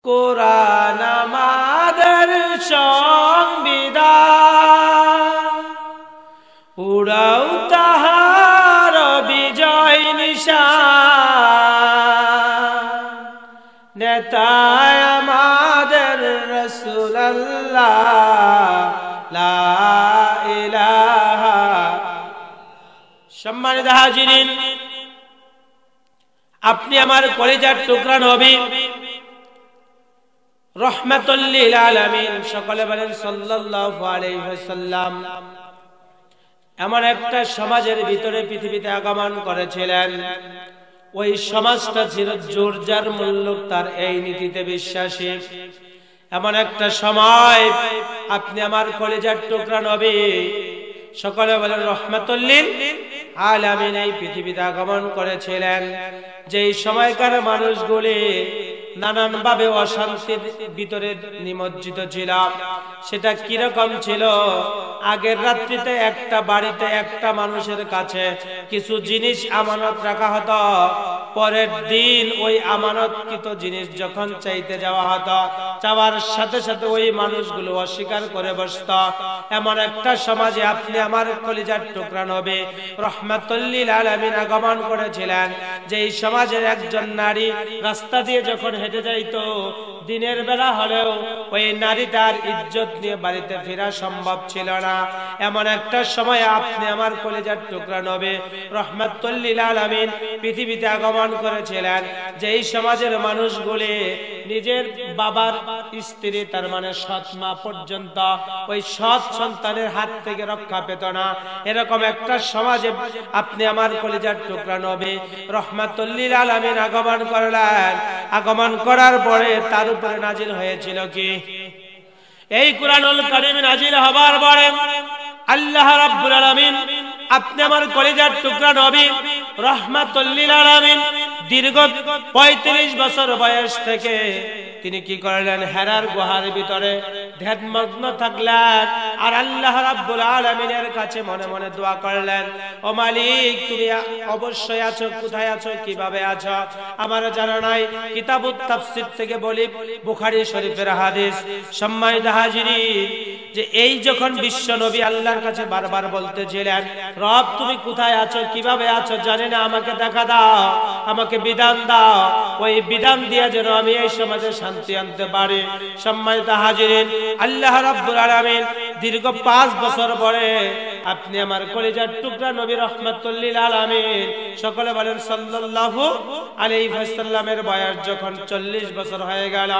কোরআন আমাদের সংবিধান, উড়াও তাহার বিজয় নিশান। নেতায় আমাদের রাসূলুল্লাহ, লা ইলাহা। সম্মানিত হাজিরিন, আপনি আমার কলিজার টুকরা নবী রহমাতুল লিল আলামিন, সকলে বলেন সাল্লাল্লাহু আলাইহি ওয়াসাল্লাম, এমন একটা সমাজের ভিতরে পৃথিবীতে আগমন করেছিলেন। ওই সমাজটা ছিল জোরজার মুল্লুক তার এই নীতিতে বিশ্বাসী। এমন একটা সময় আপনি আমার কলিজার টুকরা নবী, সকলে বলেন রহমাতুল লিল আলামিন, এই পৃথিবীতে আগমন করেছিলেন। যেই সময়কার মানুষগুলি নানান ভাবে অশান্তির ভিতরে নিমজ্জিত ছিল। সেটা কিরকম ছিল? আগের রাত্রিতে একটা বাড়িতে একটা মানুষের কাছে কিছু জিনিস আমানত রাখা হতো। পরের দিন ওই আমানতকৃত জিনিস যখন চাইতে যাওয়া হতো, চাওয়ার সাথে সাথে ওই মানুষগুলো অস্বীকার করে বসত। এমন একটা সমাজে আপনি আমার কলিজার টুকরা নবী রহমাতুল লিল আলামিন আগমন করেছিলেন। যেই সমাজের একজন নারী রাস্তা দিয়ে যখন হেঁটে যাইতো, দিনের বেলা হলেও ওই নারী তার ইজ্জত নিয়ে বাড়িতে ফেরা সম্ভব ছিল না। এমন একটা সময় আপনি আমার কলিজার টুকরা নবী রহমাতুল লিল আলামিন পৃথিবীতে আগমন করেছিলেন। যেই সমাজের মানুষগুলি নিজের বাবার স্ত্রী, তার মানে সৎ মা পর্যন্ত ওই সৎ সন্তানের হাত থেকে রক্ষা পেত না, এরকম একটা সমাজে আপনি আমার কলিজার টুকরা নবী রহমাতুল লিল আলামিন আগমন করলেন। আগমন করার পরে তার উপরে নাজিল হয়েছিল কি? এই কুরআনুল কারীম নাজিল হবার পরে আল্লাহ রাব্বুল আলামিন আপনি আমার কলিজার টুকরা নবী রহমাতুল লিল আলামিন দীর্ঘ 35 বছর বয়স থেকে তিনি কি করলেন? হেরার গুহার ভিতরে ধ্যানমগ্ন থাকলেন আর আল্লাহ রাব্বুল আলামিনের কাছে মনে মনে দোয়া করলেন, ও মালিক, তুমি অবশ্যই আছো, কোথায় আছো, কিভাবে আছো আমার জানা নাই। কিতাবুত তাফসীর থেকে বলি, বুখারী শরীফের হাদিস। সম্মানিত হাজিরিন, যে এই যখন বিশ্ব নবী আল্লাহর কাছে বারবার বলতেছিলেন, রব তুমি কোথায় আছো, কিভাবে আছো জানি না, আমাকে দেখা দাও, আমাকে বিধান দাও, ওই বিধান দিয়ে যেন আমি এই সমাজে শান্তি আনতে পারি। সম্মানিত হাজিরিন, আল্লাহ রাব্বুল আলামিন দীর্ঘ 5 বছর পরে আপনি আমার কলিজার টুকরা নবী রহমাতুল লিল আলামিন, সকলে বলেন সাল্লাল্লাহু আলাইহি ওয়াসাল্লামের বয়স যখন 40 বছর হয়ে গেল,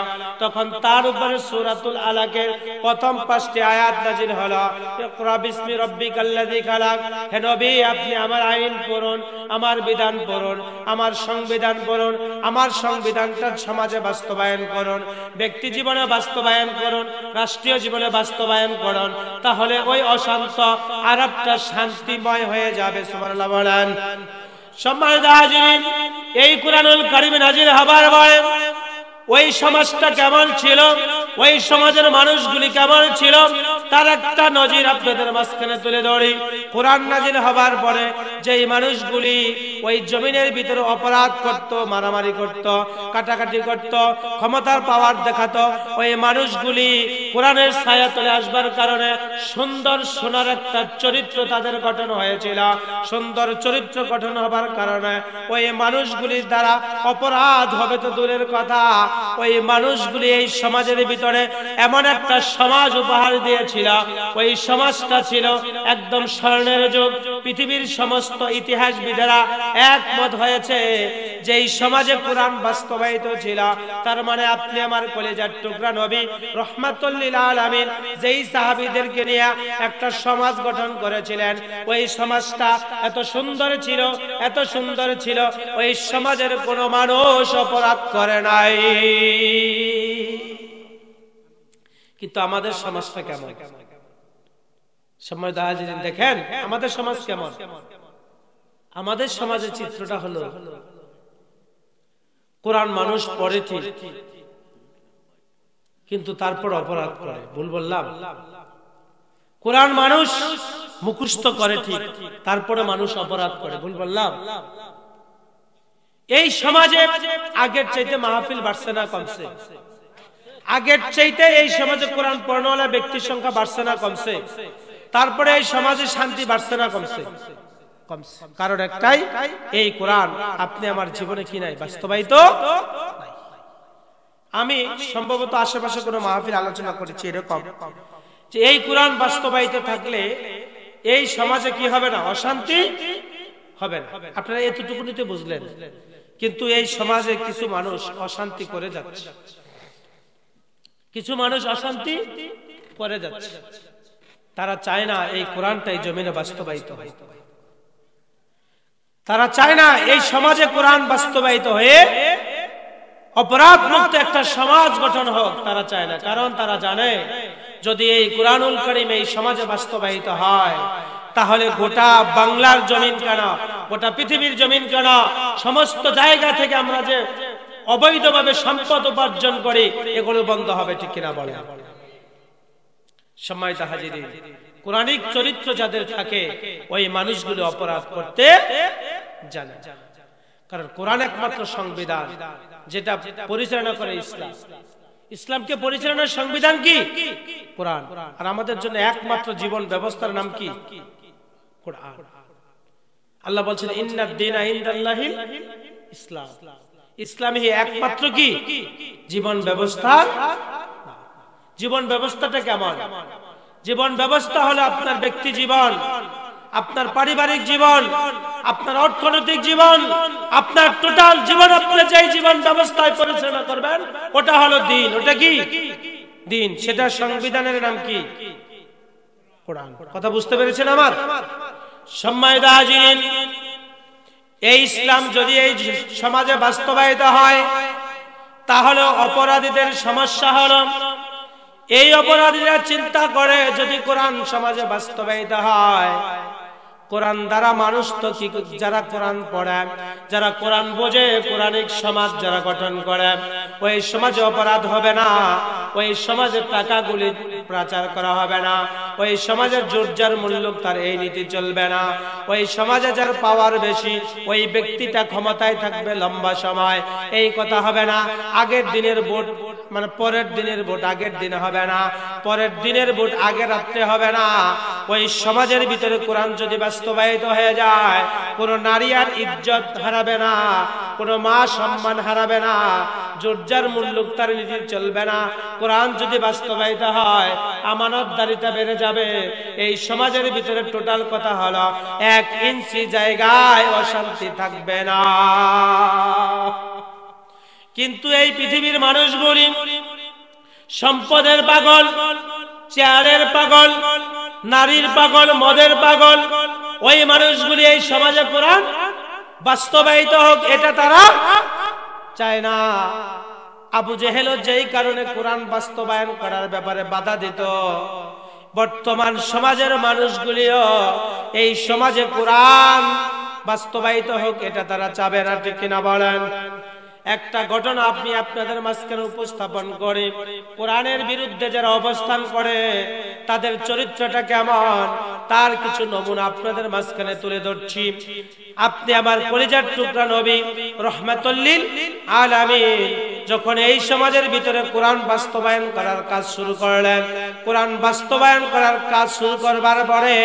তখন তার উপরে সূরাতুল আলাকের প্রথম 5টি আয়াত নাযিল হলো। ইকরা বিসমি রাব্বিকাল্লাযী খালাক। হে নবী, আপনি আমার আইন পড়ুন, আমার বিধান পড়ুন, আমার সংবিধান পড়ুন, আমার সংবিধানটা সমাজে বাস্তবায়ন করুন, ব্যক্তি জীবনে বাস্তবায়ন করুন, রাষ্ট্রীয় জীবনে বাস্তবায়ন করুন, তাহলে ওই অশান্ত আরবটা শান্তিময় হয়ে যাবে। সুবহানাল্লাহ বলেন। সম্মানিত হাজিরিন, এই কুরআনুল কারীম নাযিল হবার পরে ওই সমাজটা কেমন ছিল, ওই সমাজের মানুষগুলি কেমন ছিল, তার একটা নজির আপনাদের মাঝখানে তুলে ধরি। কোরআন নাযিল হবার পরে যেই মানুষগুলি ওই জমিনের ভিতরে অপরাধ করত, মারামারি করত, কাটাকাটি করত, ক্ষমতার পাওয়ার দেখাতো, ওই মানুষগুলি কোরআনের ছায়া তলে আসবার কারণে সুন্দর সোনার একটা চরিত্র তাদের গঠন হয়েছিল। সুন্দর চরিত্র গঠন হবার কারণে ওই মানুষগুলির দ্বারা অপরাধ হবে তো দূরের কথা, ওই মানুষগুলি এই সমাজের ভিতরে এমন একটা সমাজ উপহার দিয়েছিল। ওই সমাজটা ছিল একদম স্বর্ণের যুগ। পৃথিবীর সমস্ত ইতিহাসবিদেরা একমত হয়েছে যে এই সমাজে কোরআন বাস্তবায়িত ছিল। তার মানে আপনি আমার কলিজার টুকরা নবী রহমাতুল লিল আলামিন যেই সাহাবীদেরকে নিয়ে একটা সমাজ গঠন করেছিলেন, ওই সমাজটা এত সুন্দর ছিল, এত সুন্দর ছিল, ওই সমাজের কোনো মানুষ অপরাধ করে নাই। কিন্তু আমাদের সমাজটা কেমন? সম্মানিত হাজিরিন, দেখেন আমাদের সমাজ কেমন। আমাদের সমাজের চিত্রটা হলো, কোরআন মানুষ পড়ে ঠিক, কিন্তু তারপর অপরাধ করে। ভুল বললাম? কোরআন মানুষ মুখস্থ করে ঠিক, তারপরে মানুষ অপরাধ করে। ভুল বললাম? এই সমাজে আগের চাইতে মাহফিল বাড়ছে না কমছে? আগের চাইতে এই সমাজে কোরআন পড়নেওয়ালা ব্যক্তির সংখ্যা বাড়ছে না কমছে? তারপরে এই সমাজে শান্তি বাড়ছে না কমছে? কমছে। কারণ একটাই, এই কোরআন আপনি আমার জীবনে কি নাই, বাস্তবায়িত নাই। আমি সম্ভবত আশেপাশে কোনো মাহফিল আলোচনা করেছি এরকম, যে এই কোরআন বাস্তবায়িত থাকলে এই সমাজে কি হবে না, অশান্তি হবে না। আপনারা এতটুকুনিতে বুঝলেন, কিন্তু এই সমাজে কিছু মানুষ অশান্তি করে যাচ্ছে, কিছু মানুষ অশান্তি করে যাচ্ছে। তারা চায় না এই কোরআনটাই জমিনে বাস্তবায়িত হয়, তারা চায় না এই সমাজে কোরআন বাস্তবায়িত হয়ে অপরাধ মুক্ত একটা সমাজ গঠন হোক, তারা চায় না। কারণ তারা জানে, যদি এই কোরআনুল কারীম এই সমাজে বাস্তবায়িত হয়, তাহলে গোটা বাংলার জমিন কেন, গোটা পৃথিবীর জমিন কেন, সমস্ত জায়গা থেকে আমরা যে অবৈধভাবে সম্পদ উপার্জন করি, এগুলো বন্ধ হবে, ঠিক কিনা বলে? সম্মানিত হাজিরিন, কোরআনিক চরিত্র যাদের থাকে, ওই মানুষগুলো অপরাধ করতে জানে। কারণ কোরআন একমাত্র সংবিধান যেটা পরিচালনা করে ইসলাম। ইসলামকে পরিচালনার সংবিধান কি? কোরআন। আর আমাদের জন্য একমাত্র জীবন ব্যবস্থার নাম কি? কোরআন। আল্লাহ বলছেন, ইন্নাদ দীনা ইনদাল্লাহিল ইসলাম। ইসলামই একমাত্র কি জীবন ব্যবস্থা। জীবন ব্যবস্থাটা কেমন? জীবন ব্যবস্থা হলো আপনার ব্যক্তি জীবন, আপনার পারিবারিক জীবন, আপনার অর্থনৈতিক জীবন, আপনার টোটাল জীবন। আপনি যেই জীবন ব্যবস্থায় পরিচালনা করবেন, ওটা হলো দিন। ওটা কি দিন? সেটা সংবিধানের নাম কি? কোরআন। কথা বুঝতে পেরেছেন আমার সম্মানিত হাজিরিন? এই ইসলাম যদি এই সমাজে বাস্তবায়িত হয়, তাহলে অপরাধীদের সমস্যা হলো, এই অপরাধীরা চিন্তা করে, যদি কোরআন সমাজে বাস্তবায়িত হয়, কোরআন দ্বারা মানুষ তো কি, যারা কোরআন পড়ে, যারা কোরআন বোঝে, কোরআনিক সমাজ যারা গঠন করে, ওই সমাজে অপরাধ হবে না, ওই সমাজের টাকাগুলি প্রচার করা হবে না, ওই সমাজের জোরজার মূল্য তার এই নীতি চলবে না, ওই সমাজে যার পাওয়ার বেশি, ওই ব্যক্তিটা ক্ষমতায় থাকবে লম্বা সময়, এই কথা হবে না। আগের দিনের ভোট মানে পরের দিনের ভোট আগের দিনে হবে না, পরের দিনের ভোট আগের রাত্রে হবে না। ওই সমাজের ভিতরে কোরআন যদি বাস্তবায়িত হয়ে যায়, কোন নারী আর ইজ্জত হারাবে না, কোন মা সম্মান হারাবে না, জোরজার মুল্লুক তার নীতি চলবে না। কোরআন যদি বাস্তবায়িত হয়, আমানতদারিতা বেড়ে যাবে। এই সমাজের ভিতরে টোটাল কথা হলো, 1 ইঞ্চি জায়গায় অশান্তি থাকবে না। কিন্তু এই পৃথিবীর মানুষগুলি সম্পদের পাগল, চেয়ারের পাগল, নারীর পাগল, মদের পাগল। ওই মানুষগুলি এই সমাজে কোরআন বাস্তবায়িত হোক, এটা তারা চায় না। আবু জেহেল যেই কারণে কোরআন বাস্তবায়ন করার ব্যাপারে বাধা দিত, বর্তমান সমাজের মানুষগুলিও এই সমাজে কোরআন বাস্তবায়িত হোক, এটা তারা চাবে না, ঠিক কিনা বলেন? একটা ঘটনা আপনি আপনাদের মাঝখানে উপস্থাপন করে, কোরআনের বিরুদ্ধে যারা অবস্থান করে তাদের চরিত্রটা কেমন, তার কিছু নমুনা আপনাদের মাঝখানে তুলে ধরছি। আপনি আমার কলিজার টুকরা নবী রহমাতুল লিল আলামিন যখন এই সমাজের ভিতরে কোরআন বাস্তবায়ন করার কাজ শুরু করলেন, কোরআন বাস্তবায়ন করার কাজ শুরু করবার পরে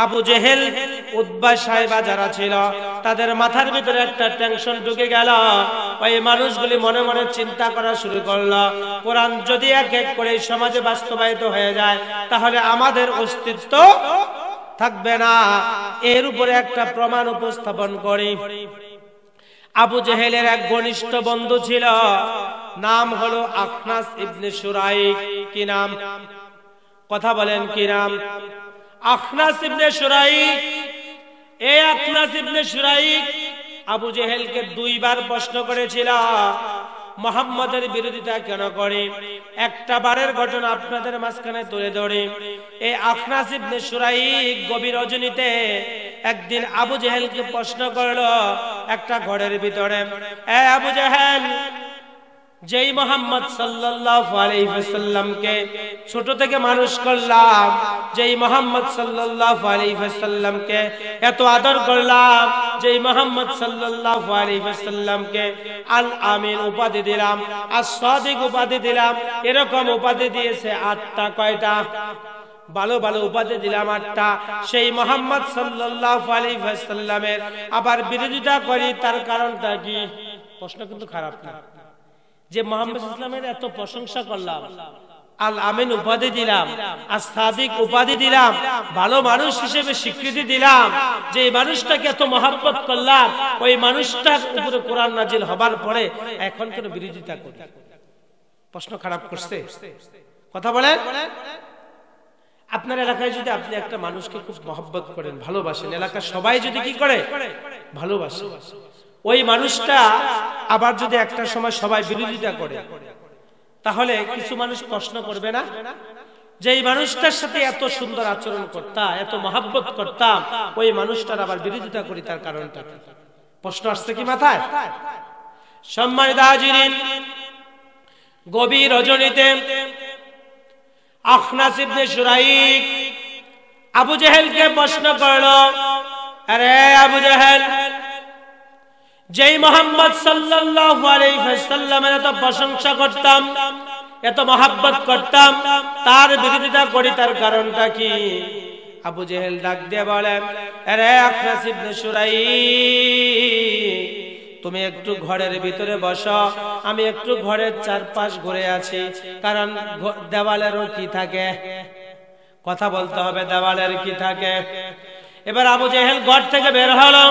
আবু জেহেল, উতবা, সাইবা যারা ছিল, তাদের মাথার ভিতরে একটা টেনশন ঢুকে গেল। ওই মানুষগুলি মনে মনে চিন্তা করা শুরু করলো, কোরআন যদি এক এক করে সমাজে বাস্তবায়িত হয়ে যায়, তাহলে আমাদের অস্তিত্ব থাকবে না। এর উপরে একটা প্রমাণ উপস্থাপন করি। আবু জেহেলের এক ঘনিষ্ঠ বন্ধু ছিল, নাম হলো আখনাস ইবনে শুরাইক। কি নাম? কথা বলেন, কি নাম? আখনাস ইবনে শুরাইক। এই আখনাস ইবনে শুরাইক আবু জেহেলকে 2 বার প্রশ্ন করেছিল, মুহাম্মাদের বিরোধিতা কেন করে। একটা বারের ঘটনা আপনাদের মাঝখানে তুলে ধরে। এই আখনাস ইবনে শুরাইক গভীর রজনীতে একদিন আবু জেহেলকে প্রশ্ন করলো একটা ঘরের ভিতরে, এ আবু জেহেল, যেই মুহাম্মদ সাল্লাল্লাহু আলাইহি ওয়াসাল্লামকে ছোট থেকে মানুষ করলাম, যেই মুহাম্মদ সাল্লাল্লাহু আলাইহি ওয়াসাল্লামকে এত আদর করলাম, যেই মুহাম্মদ সাল্লাল্লাহু আলাইহি ওয়াসাল্লামকে আল আমিন উপাধি দিলাম, as-সাদিক উপাধি দিলাম, এরকম উপাধি দিয়েছে 8টা। কয়টা? ভালো ভালো উপাধি দিলাম 8টা। সেই মুহাম্মদ সাল্লাল্লাহু আলাইহি ওয়াসাল্লামের আবার বিরোধিতা করি, তার কারণটা কি? প্রশ্ন কিন্তু খারাপ না, যে মুহাম্মদ সাল্লামের এত প্রশংসা করলাম, আল আমিন উপাধি দিলাম, as-সাদিক উপাধি দিলাম, ভালো মানুষ হিসেবে স্বীকৃতি দিলাম, যে মানুষটাকে এত মহব্বত করলাম, ওই মানুষটার উপরে কোরআন নাজিল হবার পরে এখন কেন বিরোধিতা করি? প্রশ্ন খারাপ করছে? কথা বলেন। আপনার এলাকায় যদি আপনি একটা মানুষকে খুব মহব্বত করেন, ভালোবাসেন, এলাকার সবাই যদি কি করে? ভালোবাসে। ওই মানুষটা আবার যদি একটা সময় সবাই বিরোধিতা করে, তাহলে কিছু মানুষ প্রশ্ন করবে না যে এই মানুষটার সাথে এত সুন্দর আচরণ করতাম, এত মহব্বত করতাম, ওই মানুষটার আবার বিরোধিতা করি, তার কারণটা কি? প্রশ্ন আসছে কি মাথায়? সম্মানিত হাজিরিন, গভীর রজনীতে আখনাস ইবনে শুরাইক আবু জেহেলকে প্রশ্ন করলো, আরে আবু জেহেল, যেই মুহাম্মদ সাল্লাল্লাহু আলাইহি ওয়াসাল্লামের এত প্রশংসা করতাম, এত মহব্বত করতাম, তার বিরোধিতা করি, তার কারণটা কি? আবু জেহেল ডাক দিয়ে বলেন, আরে আখনাস ইবনে শুরাইক, তুমি একটু ঘরের ভিতরে বসো, আমি একটু ঘরের চারপাশ ঘুরে আছি। কারণ দেওয়ালেরও কি থাকে? কথা বলতে হবে, দেওয়ালের কি থাকে? এবার আবু জেহেল ঘর থেকে বের হলো।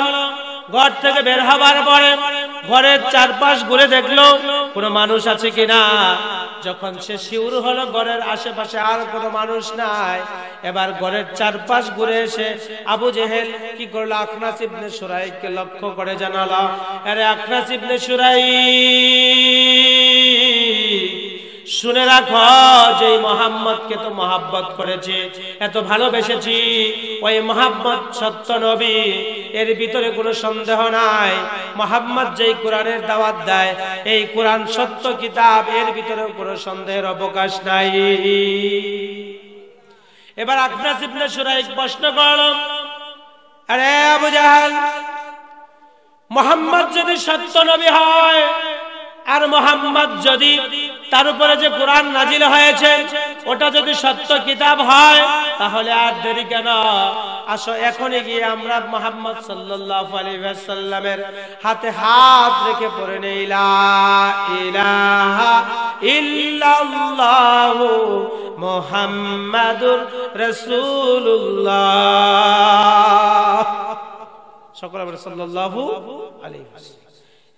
ঘর থেকে বের হবার পরে ঘরের চারপাশ ঘুরে দেখলো কোনো মানুষ আছে কিনা। যখন সে শিউর হলো ঘরের আশেপাশে আর কোনো মানুষ নাই, এবার ঘরের চারপাশ ঘুরে এসে আবু জেহেল কি করলো? আখনাস ইবনে শুরাইককে লক্ষ্য করে জানালো, আরে আখনাস ইবনে শুরাইক, শুনে রাখো, যে মুহাম্মদকে তো মহব্বত করেছে, এত ভালোবেসেছি, ওই মুহাম্মদ সত্য নবী, এর ভিতরে কোনো সন্দেহ নাই। মুহাম্মদ যেই কোরআনের দাওয়াত দেয়, এই কোরআন সত্য কিতাব, এর ভিতরে কোনো সন্দেহের অবকাশ নাই। এবার আখনাস ইবনে শুরাইক প্রশ্ন করলো, আরে আবু জাহেল, মুহাম্মদ যদি সত্য নবী হয়, আর মুহাম্মদ যদি তার উপরে যে কোরআন নাজিল হয়েছে ওটা যদি সত্য কিতাব হয়, তাহলে আর দেরি কেন? আসো এখনই গিয়ে আমরা মুহাম্মদ সাল্লাল্লাহু আলাইহি ওয়াসাল্লামের হাতে হাত রেখে পড়ে নেই, লা ইলাহা ইল্লাল্লাহু মুহাম্মাদুর রাসূলুল্লাহ। সকলে বলে সাল্লাল্লাহু আলাইহি ওয়াসাল্লাম।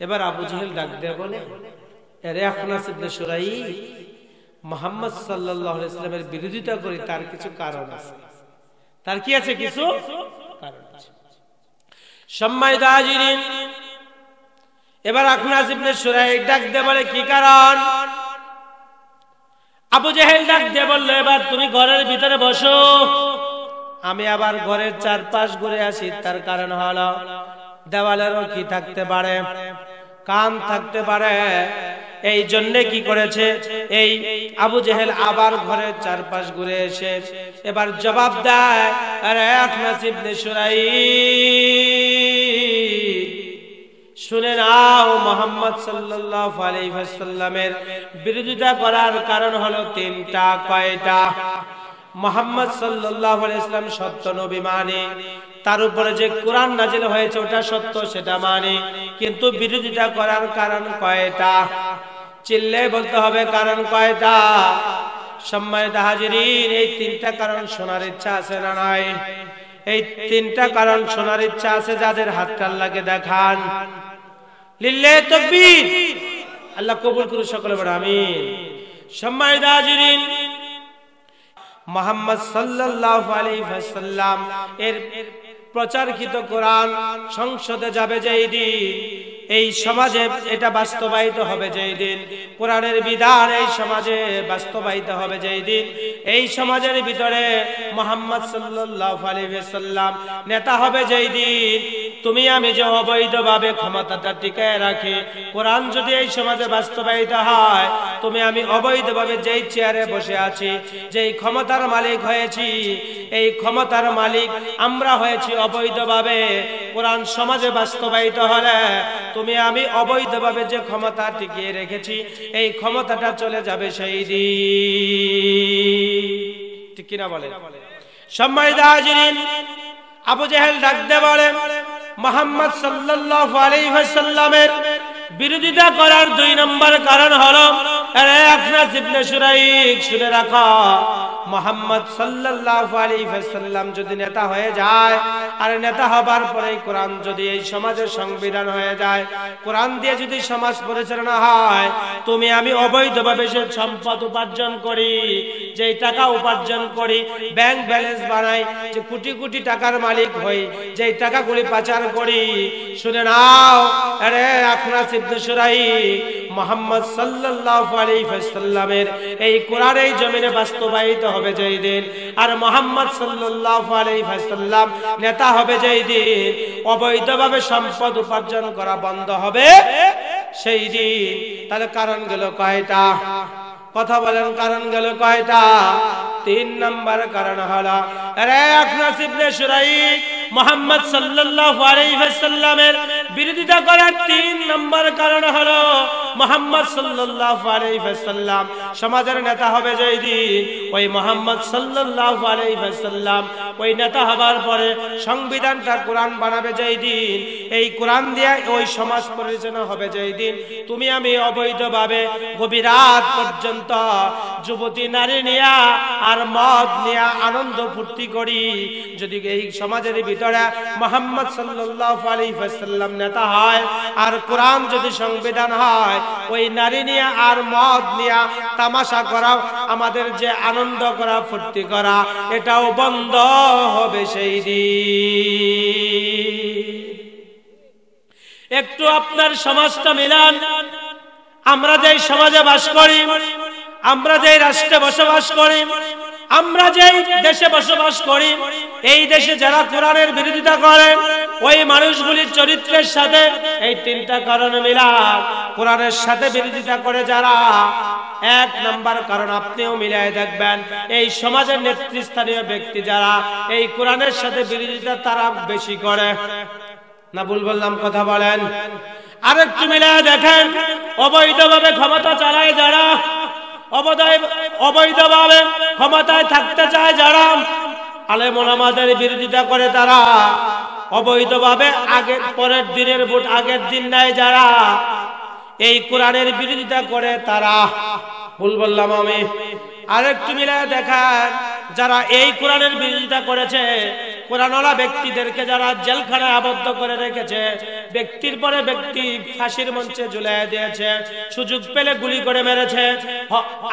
এবার আবু জেহেল ডাক দিয়ে বলে, আরে আখনাস ইবনে শুরাইক, মুহাম্মদ সাল্লাল্লাহু আলাইহি ওয়াসাল্লামের বিরোধিতা করি, তার কিছু কারণ আছে। তার কি আছে? কিছু কারণ আছে। সম্মানিত হাজিরিন, এবার আখনাস ইবনে শুরাইক ডাক দিয়ে বলে, কি কারণ? আবু জেহেল ডাক দিয়ে বলল, এবার তুমি ঘরের ভিতরে বসো, আমি আবার ঘরের চারপাশ ঘুরে আসি। তার কারণ হলো, দেওয়ালেরও কি থাকতে পারে? কান থাকতে পারে। এই জন্য কি করেছে এই আবু জেহেল? আবার ঘরের চারপাশ ঘুরে এসে এবার জবাব দেয়, আরে আখনাস ইবনে শুরাইক, শুনে নাও, মুহাম্মদ সাল্লাল্লাহু আলাইহি ওয়াসাল্লামের বিরোধিতা করার কারণ হলো 3টা। কয়টা? মুহাম্মদ সাল্লাল্লাহু আলাইহি ওয়াসাল্লাম সত্য নবী মানে, তার উপরে যে কোরআন নাজিল হয়েছে ওটা সত্য, সেটা মানে, কিন্তু বিরোধিতা করার কারণ কয়টা? চিল্লে বলতে হবে, কারণ কয়টা? সম্মানিত হাজিরিন, এই 3টা কারণ শোনার ইচ্ছা আছে না নাই? এই 3টা কারণ শোনার ইচ্ছা আছে, যাদের হাতটা আল্লাহকে দেখান। লিল্লাহি তাকবীর। আল্লাহ কবুল করুন, সকলে বলেন আমিন। সম্মানিত হাজিরিন, মুহাম্মদ সাল্লাল্লাহু আলাইহি ওয়াসাল্লাম এর প্রচারকৃত কোরআন সংসদে যাবে যেই দিন, এই সমাজে এটা বাস্তবায়িত হবে যেই দিন, কোরআনের বিধান এই সমাজে বাস্তবায়িত হবে যেই দিন, এই সমাজের ভিতরে মুহাম্মদ সাল্লাল্লাহু আলাইহি ওয়াসাল্লাম নেতা হবে যেই দিন, তুমি আমি যে অবৈধভাবে ক্ষমতাটা টিকায় রাখি, কোরআন যদি এই সমাজে বাস্তবায়িত হয়, তুমি আমি অবৈধভাবে যেই চেয়ারে বসে আছি, যেই ক্ষমতার মালিক হয়েছি, এই ক্ষমতার মালিক আমরা হয়েছি অবৈধভাবে, কোরআন সমাজে বাস্তবায়িত হলে তুমি আমি অবৈধভাবে যে ক্ষমতা টিকিয়ে রেখেছি, এই ক্ষমতাটা চলে যাবে সেই দিন। ঠিক কিনা বলে? সম্মানিত হাজিরিন, আবু জেহেল ডাকতে বলে মুহাম্মদ সাল্লাল্লাহু আলাইহি ওয়াসাল্লামের বিরোধিতা করার 2 নম্বর কারণ হলো, আরে আখনাস ইবনে শুরাইক, শুনে রাখো, মুহাম্মদ সাল্লাল্লাহু আলাইহি ওয়াসাল্লাম যদি নেতা হয়ে যায়, আর নেতা হবার পরে কোরআন যদি এই সমাজের সংবিধান হয়ে যায়, কোরআন দিয়ে যদি সমাজ পরিচালনা হয়, তুমি আমি অবৈধভাবে যে সম্পদ উপার্জন করি, যেই টাকা উপার্জন করি, ব্যাংক ব্যালেন্স বানাই, যে কোটি কোটি টাকার মালিক হই, যেই টাকাগুলি পাচার করি, শুনে নাও, আরে আখনাস ইবনে শুরাইক, মুহাম্মদ সাল্লাল্লাহু আলাইহি ওয়াসাল্লামের এই কোরআন এই জমিনে বাস্তবায়িত হবে যেই দিন, আর মুহাম্মদ সাল্লাল্লাহু আলাইহি ওয়াসাল্লাম নেতা হবে যেই দিন, অবৈধভাবে সম্পদ উপার্জন করা বন্ধ হবে সেই দিন। তাহলে কারণ গেল কয়টা? কথা বলেন, কারণ গেল কয়টা? 3 নম্বর কারণ হলো, আরে আখনাস ইবনে শুরাইক মুহাম্মদ সাল্লাল্লাহু আলাইহি ওয়াসাল্লামের বিরোধিতা করার 3 নম্বর কারণ হলো, মুহাম্মদ সাল্লাল্লাহু আলাইহি ওয়াসাল্লাম সমাজের নেতা হবে যেই দিন, ওই মুহাম্মদ সাল্লাল্লাহু আলাইহি ওয়াসাল্লাম ওই নেতা হবার পরে সংবিধানটা কোরআন বানাবে যেই দিন, এই কোরআন দিয়ে ওই সমাজ পরিচালনা হবে যেই দিন, তুমি আমি অবৈধভাবে গভীর রাত পর্যন্ত যুবতী নারী নিয়া আর মদ নিয়া আনন্দ ফুর্তি করি, যদি এই সমাজের ভিতরে মুহাম্মদ সাল্লাল্লাহু আলাইহি ওয়াসাল্লাম নেতা হয়, আর কোরআন যদি সংবিধান হয়, ওই নারী নিয়ে আর মদ নিয়ে তামাশা করা, আমাদের যে আনন্দ করা ফুর্তি করা, এটাও বন্ধ হবে সেই দিন। একটু আপনার সমাজটা মিলান, আমরা যেই সমাজে বাস করি, আমরা যেই রাষ্ট্রে বসবাস করি, আমরা যেই দেশে বসবাস করি, এই দেশে যারা কোরআনের বিরোধিতা করে, ওই মানুষগুলির চরিত্রের সাথে এই 3টা কারণ মিলান। কোরআনের সাথে বিরোধিতা করে যারা, 1 নম্বর কারণ আপনিও মিলাই দেখবেন, এই সমাজের নেতৃস্থানীয় ব্যক্তি যারা এই কোরআনের সাথে বিরোধিতা তারা বেশি করে না? ভুল বললাম? কথা বলেন। আরেকটু মিলাই দেখেন, অবৈধভাবে ক্ষমতা চালায় যারা, অবৈধভাবে ক্ষমতায় থাকতে চায় যারা, আলেম ওলামাদের বিরোধিতা করে তারা, অবৈধভাবে আগের পরের দিনের ভোট আগের দিন নেয় যারা, এই কোরআনের বিরোধিতা করে তারা। ভুল বললাম আমি? আরেকটু মিলায় দেখান, যারা এই কোরআনের বিরোধিতা করেছে, কোরআনওয়ালা ব্যক্তিদেরকে যারা জেলখানায় আবদ্ধ করে রেখেছে, ব্যক্তির পরে ব্যক্তি ফাঁসির মঞ্চে ঝুলিয়ে দিয়েছে, সুযোগ পেলে গুলি করে মেরেছে,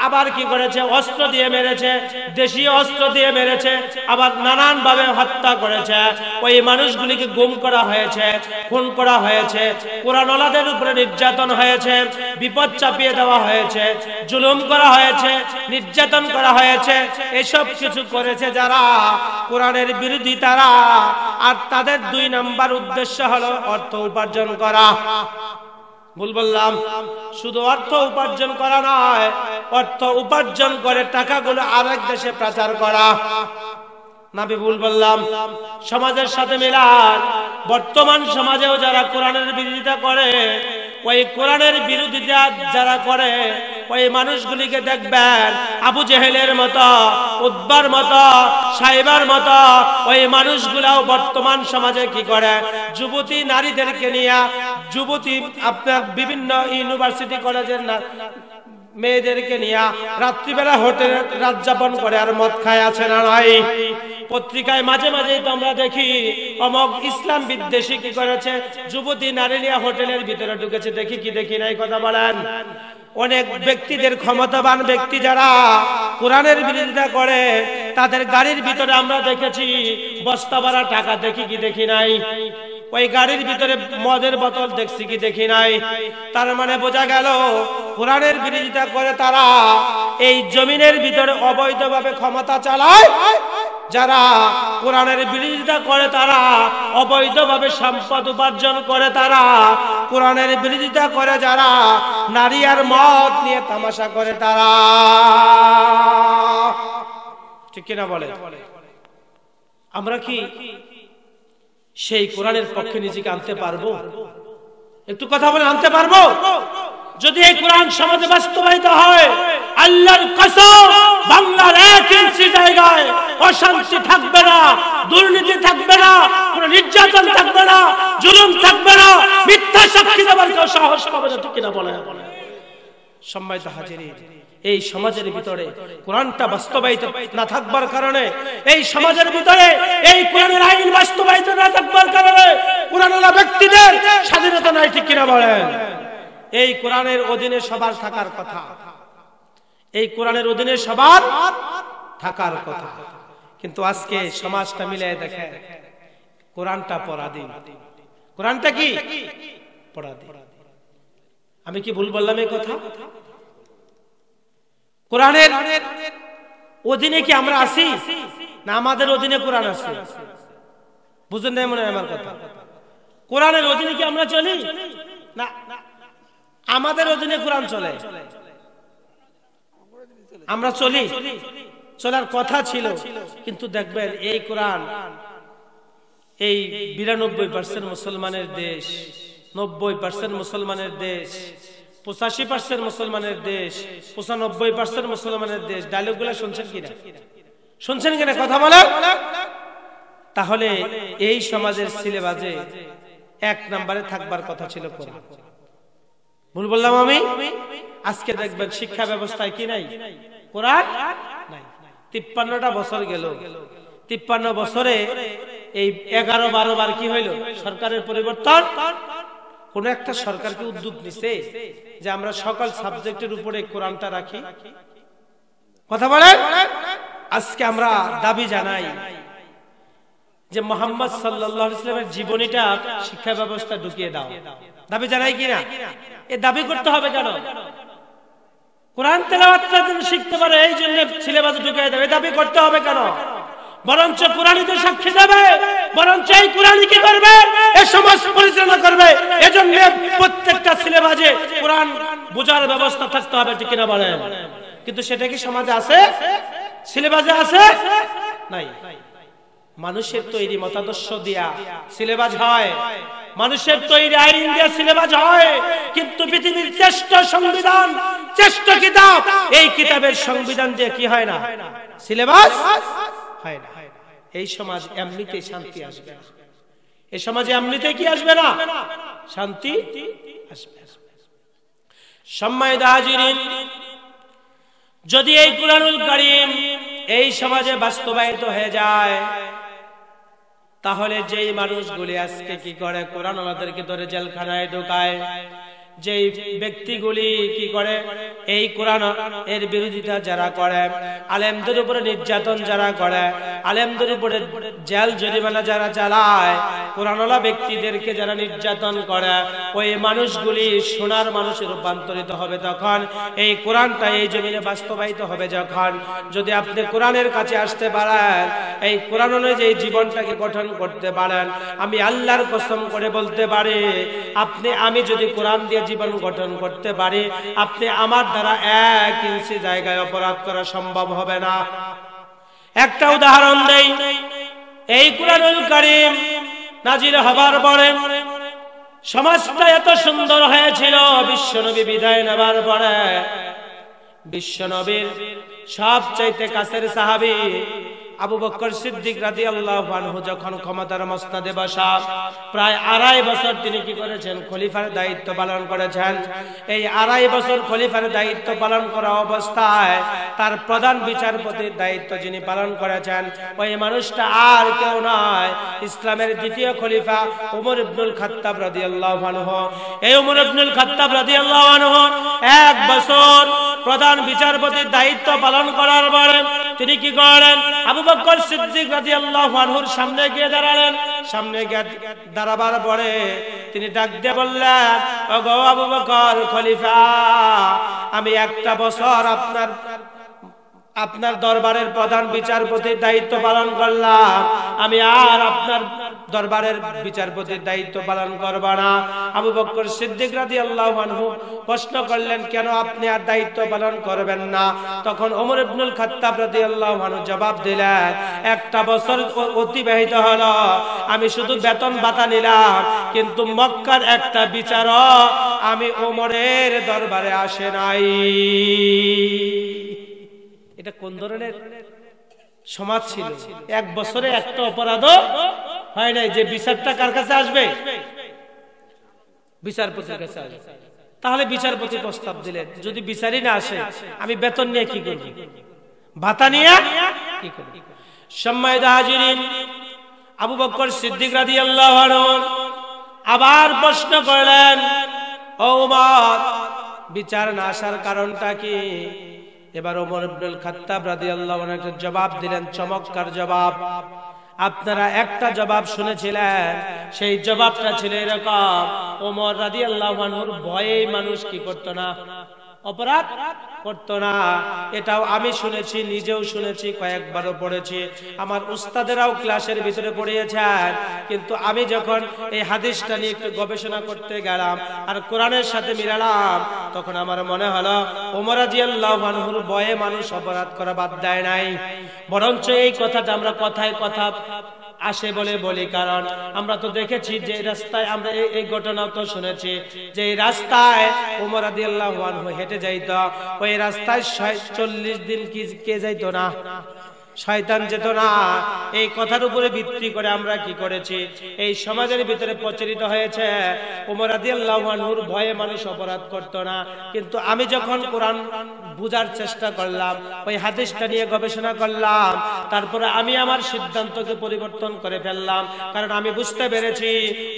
আবার কি করেছে, অস্ত্র দিয়ে মেরেছে, দেশীয় অস্ত্র দিয়ে মেরেছে, আবার নানান ভাবে হত্যা করেছে, ওই মানুষগুলিকে গুম করা হয়েছে, খুন করা হয়েছে, কোরআনওয়ালাদের উপরে নির্যাতন হয়েছে, বিপদ চাপিয়ে দেওয়া হয়েছে, জুলুম করা হয়েছে, নির্যাতন করা হয়েছে, এসব কিছু করেছে যারা কোরআনের বিরোধী তারা। আর তাদের 2 নম্বর উদ্দেশ্য হলো অর্থ উপার্জন করা। ভুল বললাম? শুধু অর্থ উপার্জন করা নয়, অর্থ উপার্জন করে টাকাগুলো আরেক দেশে পাচার করা। নাবি ভুল বললাম? সমাজের সাথে মিলান, বর্তমান সমাজেও যারা কোরআনের বিরোধিতা করে, ওই কোরআনের বিরোধিতা যারা করে, ওই মানুষগুলিকে দেখবেন আবু জেহেলের মতো, উদ্বার মতো, সাইবার মতো, ওই মানুষগুলাও বর্তমান সমাজে কি করে, যুবতী নারীদেরকে নিয়ে, যুবতী আপনার বিভিন্ন ইউনিভার্সিটি কলেজের মেয়েদেরকে নিয়ে রাত্রিবেলা হোটেলে রাত যাপন করে আর মদ খায়, আছে না নাই? পত্রিকায় মাঝে মাঝেই তো আমরা দেখি, অমক ইসলাম বিদ্বেষী কি করেছে, যুবতী নারী নিয়ে হোটেলের ভিতরে ঢুকেছে, দেখি কি দেখি নাই? কথা বলেন। অনেক ব্যক্তিদের, ক্ষমতাবান ব্যক্তি যারা কোরআনের বিরোধিতা করে, তাদের গাড়ির ভিতরে আমরা দেখেছি বস্তা ভরা টাকা, দেখি কি দেখি নাই? ওই গাড়ির ভিতরে মদের বোতল দেখছি কি দেখি নাই। তার মানে বোঝা গেল কোরআনের বিরোধিতা করে তারা এই জমিনের ভিতরে অবৈধভাবে ক্ষমতা চালায়। যারা কোরআনের বিরোধিতা করে তারা অবৈধভাবে সম্পদ উপার্জন করে, তারা কোরআনের বিরোধিতা করে যারা নারী আর মদ নিয়ে তামাশা করে, তারা ঠিক কিনা বলে? আমরা কি সেই কোরআনের পক্ষে নিজেকে আনতে পারবো? একটু কথা বলে আনতে পারবো? যদি এই কোরআন সমাজে বাস্তবায়িত হয়, আল্লাহর কসম বাংলার 1 ইঞ্চি জায়গায় অশান্তি থাকবে না, দুর্নীতি থাকবে না, কোনো নির্যাতন থাকবে না, জুলুম থাকবে না, মিথ্যা সাক্ষী দেওয়ার কেউ সাহস পাবে না, ঠিক কিনা বলে? সম্মানিত হাজিরিন, এই সমাজের ভিতরে কোরআনটা বাস্তবায়িত না থাকবার কারণে, এই সমাজের ভিতরে এই কোরআনের আইন বাস্তবায়িত না থাকবার কারণে কোরআনওয়ালা ব্যক্তিদের স্বাধীনতা নাই, ঠিক কিনা বলেন? এই কোরআনের অধীনে সবার থাকার কথা, এই কোরআনের অধীনে সবার থাকার কথা। কিন্তু আজকে সমাজটা মিলিয়ে দেখে কোরআনটা পরাধীন। কোরআনটা কি পরাধীন? আমি কি ভুল বললাম এই কথা? কোরআনের অধীনে কি আমরা আছি, না আমাদের অধীনে কোরআন আছে? বুঝেন না মনে হয় আমার কথা? কোরআনের অধীনে কি আমরা চলি, না আমাদের অধীনে কোরআন চলে? আমরা চলি, চলার কথা ছিল। কিন্তু দেখবেন এই কোরআন এই 92% মুসলমানের দেশ, 90% মুসলমানের দেশ, 85% মুসলমানের দেশ, 95% মুসলমানের দেশ। ডায়লগ গুলা শুনছেন কিনা? শুনছেন কিনা কথা বলেন? তাহলে এই সমাজের সিলেবাসে 1 নম্বরে থাকবার কথা ছিল কোরআন। ভুল বললাম আমি? আজকে দেখবেন শিক্ষা ব্যবস্থায় কি নাই? কোরআন নাই। 53টা বছর গেল, 53 বছরে এই 11-12 বার কি হইল? সরকারের পরিবর্তন। কোন একটা সরকারকে উদ্যোগ নিছে যে আমরা সকল সাবজেক্টের উপরে কোরআনটা রাখি? কথা বলেন। আজকে আমরা দাবি জানাই যে মুহাম্মদ সাল্লাল্লাহু আলাইহি ওয়াসাল্লামের জীবনীটা শিক্ষা ব্যবস্থা ঢুকিয়ে দাও। দাবি জানাই কিনা? এই দাবি করতে হবে কেন? কোরআন তেলাওয়াতটা যেন শিখতে পারে এই জন্য সিলেবাসে ঢুকিয়ে দাও, এই দাবি করতে হবে কেন? বরঞ্চ কোরআনই তো সাক্ষী দেবে, বরঞ্চ এই কোরআনই কি করবে? এই সমাজ পরিচালনা করবে। এজন্য প্রত্যেকটা সিলেবাসে কোরআন বোঝার ব্যবস্থা থাকতে হবে, ঠিক কিনা বলেন? কিন্তু সেটা কি সমাজে আছে? সিলেবাসে আছে? নাই। মানুষের তৈরি মতাদর্শ দিয়া সিলেবাস হয়, মানুষের তৈরি আইন দিয়া সিলেবাস হয়, কিন্তু পৃথিবীর শ্রেষ্ঠ সংবিধান, শ্রেষ্ঠ কিতাব, এই কিতাবের সংবিধান দিয়ে কি হয় না? সিলেবাস হয় না। এই সমাজ এমনিতেই শান্তি আসবে না। এই সমাজে এমনিতে কি আসবে না? শান্তি আসবে। সম্মানিত হাজিরিন, যদি এই কুরআনুল কারীম এই সমাজে বাস্তবায়িত হয়ে যায়, তাহলে যেই মানুষগুলি আজকে কি করে কোরআন ওয়ালাদেরকে ধরে জেলখানায় ঢোকায়, যেই ব্যক্তিগুলি কি করে এই কোরআন এর বিরোধিতা যারা করে, আলেমদের উপরে নির্যাতন যারা করে, আলেমদের উপরে জেল জরিমানা যারা চালায়, কোরআনওয়ালা ব্যক্তিদেরকে যারা নির্যাতন করে, ওই মানুষগুলি সোনার মানুষে রূপান্তরিত হবে তখন, এই কোরআনটা এই জমিনে বাস্তবায়িত হবে যখন। যদি আপনি কোরআনের কাছে আসতে পারেন, এই কোরআন অনুযায়ী জীবনটাকে গঠন করতে পারেন, আমি আল্লাহর কসম করে বলতে পারি, আমি যদি কোরআন দিয়ে জীবন গঠন করতে পারি, আপনি আমার দ্বারা 1 ইঞ্চি জায়গায় অপরাধ করা সম্ভব হবে না। একটা উদাহরণ দেই। এই কুরআনুল কারীম নাজিল হবার পরে সমাজটা এত সুন্দর হয়েছিল, বিশ্বনবী বিদায় নেবার পরে বিশ্বনবীর সবচাইতে কাছের সাহাবী আবু বকর সিদ্দিক রাদিয়াল্লাহু আনহু যখন ক্ষমতার মসনদে বসা, প্রায় 2.5 বছর তিনি কি করেছেন? খলিফার দায়িত্ব পালন করেছেন। এই 2.5 বছর খলিফার দায়িত্ব পালন করা অবস্থায় তার প্রধান বিচারপতির দায়িত্ব যিনি পালন করেছেন, ওই মানুষটা আর কেউ নয়, ইসলামের দ্বিতীয় খলিফা ওমর ইবনুল খাত্তাব রাদিয়াল্লাহু আনহু। এই ওমর ইবনুল খাত্তাব রাদিয়াল্লাহু আনহু 1 বছর প্রধান বিচারপতির দায়িত্ব পালন করার পরে তিনি কি করলেন? আবু বকর সিদ্দিক রাদিয়াল্লাহু আনহুর সামনে গিয়ে দাঁড়ালেন। সামনে গিয়ে দাঁড়াবার পরে তিনি ডাক দিয়ে বললেন, ওগো আবু বকর খলিফা, আমি একটা বছর আপনার দরবারের প্রধান বিচারপতির দায়িত্ব পালন করলাম, আমি আর আপনার দরবারের বিচারপতির দায়িত্ব পালন করব না। আবু বকর সিদ্দিক রাদিয়াল্লাহু আনহু প্রশ্ন করলেন, কেন আপনি আর দায়িত্ব পালন করবেন না? তখন ওমর ইবনুল খাত্তাব রাদিয়াল্লাহু আনহু জবাব দিলেন, একটা বছর অতিবাহিত হলো, আমি শুধু বেতন ভাতা নিলাম, কিন্তু মক্কার একটা বিচারও আমি ওমরের দরবারে আসে নাই। এটা কোন ধরনের সমাজ ছিল? এক বছরে একটা অপরাধও হয় নাই যে বিচারটা কার কাছে আসবে? বিচারপতির কাছে আসবে। তাহলে বিচারপতি প্রস্তাব দিলেন, যদি বিচারই না আসে আমি বেতন নিয়ে কি করব, ভাতা নিয়ে কি করব? সম্মানিত হাজিরিন, আবু বকর সিদ্দিক রাদিয়াল্লাহু আনহু আবার প্রশ্ন করলেন, ও ওমর, বিচার না আসার কারণটা কি? এবার ওমর ইবনুল খাত্তাব রাদিয়াল্লাহু আনহু একটা জবাব দিলেন, চমৎকার জবাব। আপনারা একটা জবাব শুনেছিলেন, সেই জবাবটা ছিল এরকম, ওমর রাদিয়াল্লাহু আনহুর ভয়ে মানুষ কি করতো না, অপরাধ করতো না। এটাও আমি শুনেছি, নিজেও শুনেছি, কয়েকবারও পড়েছি, আমার উস্তাদেরাও ক্লাসের ভিতরে পড়িয়েছেন। কিন্তু আমি যখন এই হাদিসটা নিয়ে একটু গবেষণা করতে গেলাম আর কোরআনের সাথে মিলালাম, তখন আমার মনে হলো ওমর রাদিয়াল্লাহু আনহুর ভয়ে মানুষ অপরাধ করা বাদ দেয় নাই। বরঞ্চ এই কথাটা আমরা কথায় কথা আসে বলে বলি, কারণ আমরা তো দেখেছি যে রাস্তায়, আমরা এই ঘটনাও তো শুনেছি যে এই রাস্তায় ওমর রাদিয়াল্লাহু আনহু হেঁটে যাইত, ওই রাস্তায় 40 দিন কে যাইতো না, শয়তান যেত না। এই কথার উপরে ভিত্তি করে আমরা কি করেছি, এই সমাজের ভিতরে প্রচলিত হয়েছে ওমর রাদিয়াল্লাহু আনহুর ভয়ে মানুষ অপরাধ করতো না। কিন্তু আমি যখন কোরআন বুঝার চেষ্টা করলাম, ওই হাদিসটা নিয়ে গবেষণা করলাম, তারপরে আমি আমার সিদ্ধান্তকে পরিবর্তন করে ফেললাম। কারণ আমি বুঝতে পেরেছি